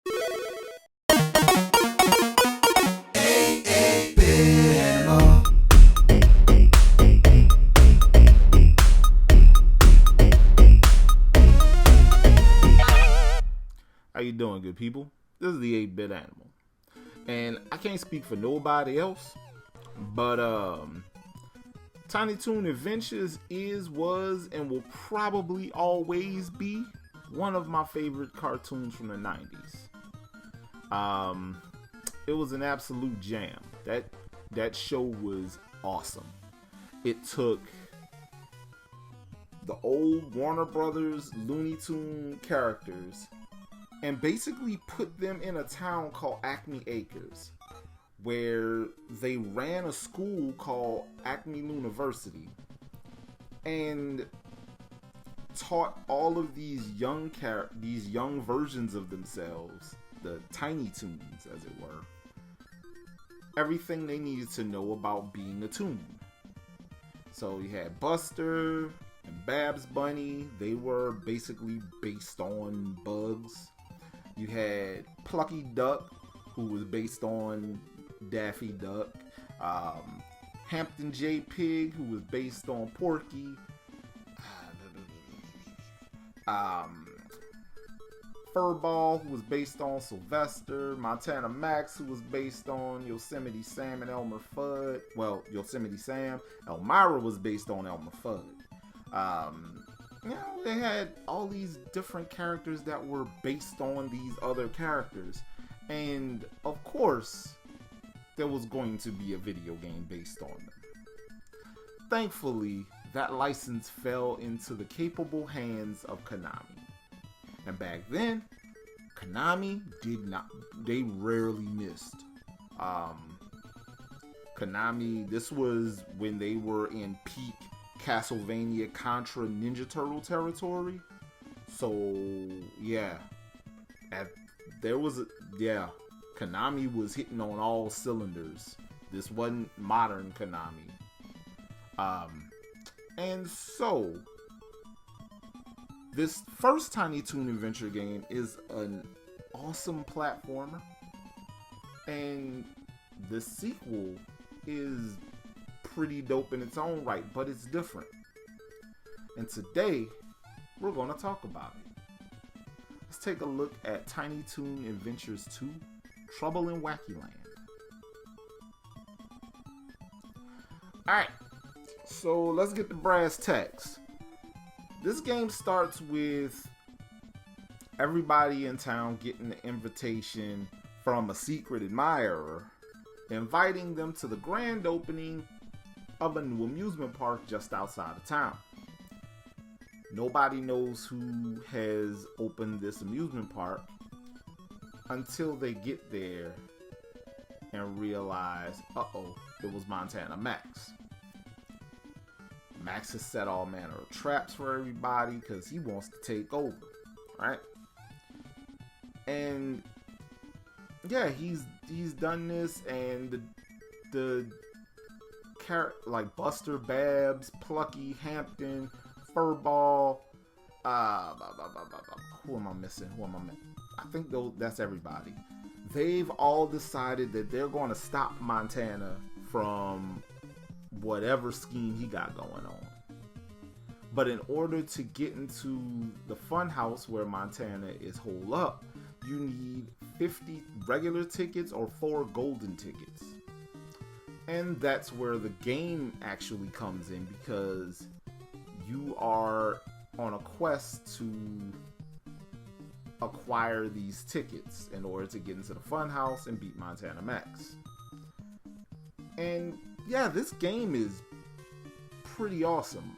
How you doing, good people? This is the 8-Bit Animal. And I can't speak for nobody else, but Tiny Toon Adventures was, and will probably always be one of my favorite cartoons from the 90s. It was an absolute jam. That show was awesome. It took the old Warner Brothers Looney Tune characters and basically put them in a town called Acme Acres, where they ran a school called Acme University and taught all of these young versions of themselves, the Tiny Toons as it were, everything they needed to know about being a toon. So you had Buster and Babs Bunny. They were basically based on bugs. You had Plucky Duck, who was based on Daffy Duck. Hampton J. Pig, who was based on Porky. Furball, who was based on Sylvester. Montana Max, who was based on Yosemite Sam and Elmer Fudd. Well, Yosemite Sam. Elmira was based on Elmer Fudd. They had all these different characters that were based on these other characters. And, of course, there was going to be a video game based on them. Thankfully, that license fell into the capable hands of Konami. And back then, Konami they rarely missed. Konami, this was when they were in peak Castlevania Contra Ninja Turtle territory. So yeah, Konami was hitting on all cylinders. This wasn't modern Konami. And so this first Tiny Toon Adventure game is an awesome platformer, and the sequel is pretty dope in its own right, but it's different. And today, we're going to talk about it. Let's take a look at Tiny Toon Adventures 2, Trouble in Wackyland. Alright, so let's get the brass tacks. This game starts with everybody in town getting the invitation from a secret admirer, inviting them to the grand opening of a new amusement park just outside of town. Nobody knows who has opened this amusement park until they get there and realize, it was Montana Max. Max has set all manner of traps for everybody because he wants to take over, right? And yeah, he's done this, and the like Buster, Babs, Plucky, Hampton, Furball, who am I missing? I think that's everybody. They've all decided that they're going to stop Montana from whatever scheme he got going on. But in order to get into the fun house where Montana is holed up, you need 50 regular tickets or 4 golden tickets. And that's where the game actually comes in, because you are on a quest to acquire these tickets in order to get into the fun house and beat Montana Max. And yeah, this game is pretty awesome.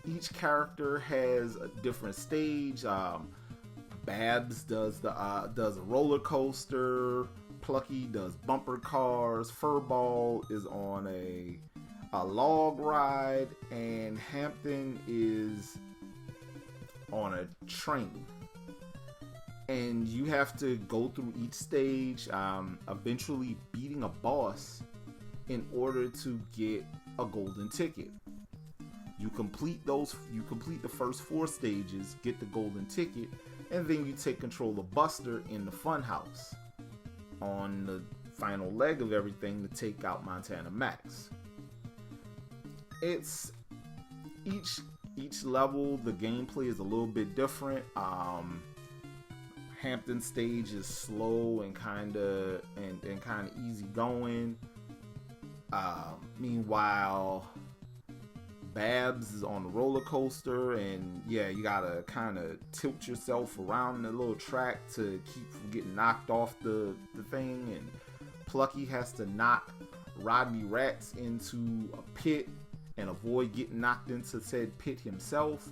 Each character has a different stage. Babs does a roller coaster. Plucky does bumper cars. Furball is on a log ride, and Hampton is on a train. And you have to go through each stage, eventually beating a boss in order to get a golden ticket. You complete the first 4 stages, get the golden ticket, and then you take control of Buster in the funhouse on the final leg of everything to take out Montana Max. It's each level, the gameplay is a little bit different. Hampton stage is slow and kind of easy going. Meanwhile, Babs is on the roller coaster, and yeah, you gotta kind of tilt yourself around the little track to keep from getting knocked off the thing. And Plucky has to knock Rodney Rats into a pit and avoid getting knocked into said pit himself.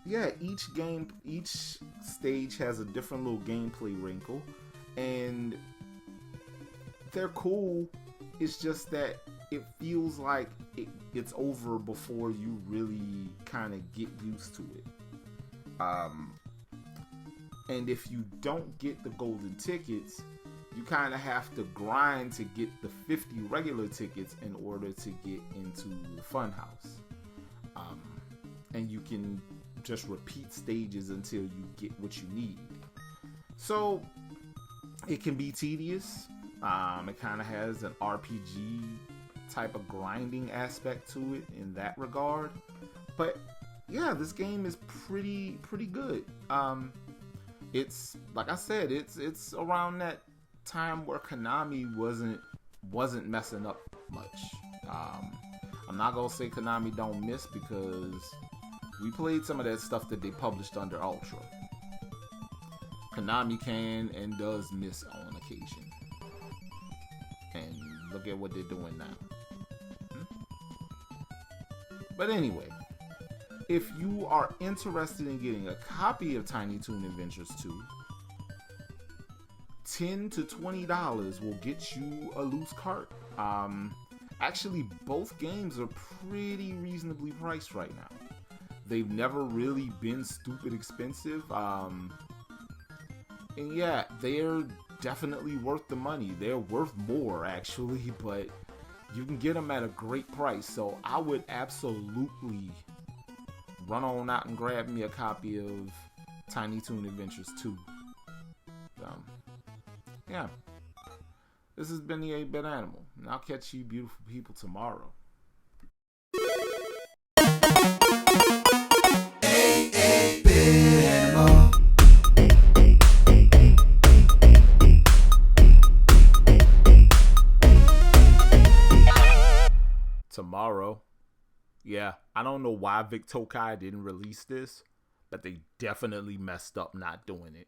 Yeah, each stage has a different little gameplay wrinkle, and they're cool. It's just that it feels like it's over before you really kind of get used to it. And if you don't get the golden tickets, you kind of have to grind to get the 50 regular tickets in order to get into the funhouse. And you can just repeat stages until you get what you need. So it can be tedious. It kind of has an RPG type of grinding aspect to it in that regard. But yeah, this game is pretty good. It's like I said, it's around that time where Konami wasn't messing up much. I'm not gonna say Konami don't miss, because we played some of that stuff that they published under Ultra. Konami can and does miss on occasion. And look at what they're doing now. But anyway, if you are interested in getting a copy of Tiny Toon Adventures 2, $10 to $20 will get you a loose cart. Actually, both games are pretty reasonably priced right now. They've never really been stupid expensive. And yeah, they're definitely worth the money. They're worth more, actually, but you can get them at a great price. So I would absolutely run on out and grab me a copy of Tiny Toon Adventures 2. Yeah. This has been the 8-Bit Animal, and I'll catch you beautiful people tomorrow. Tomorrow. Yeah, I don't know why Vic Tokai didn't release this, but they definitely messed up not doing it.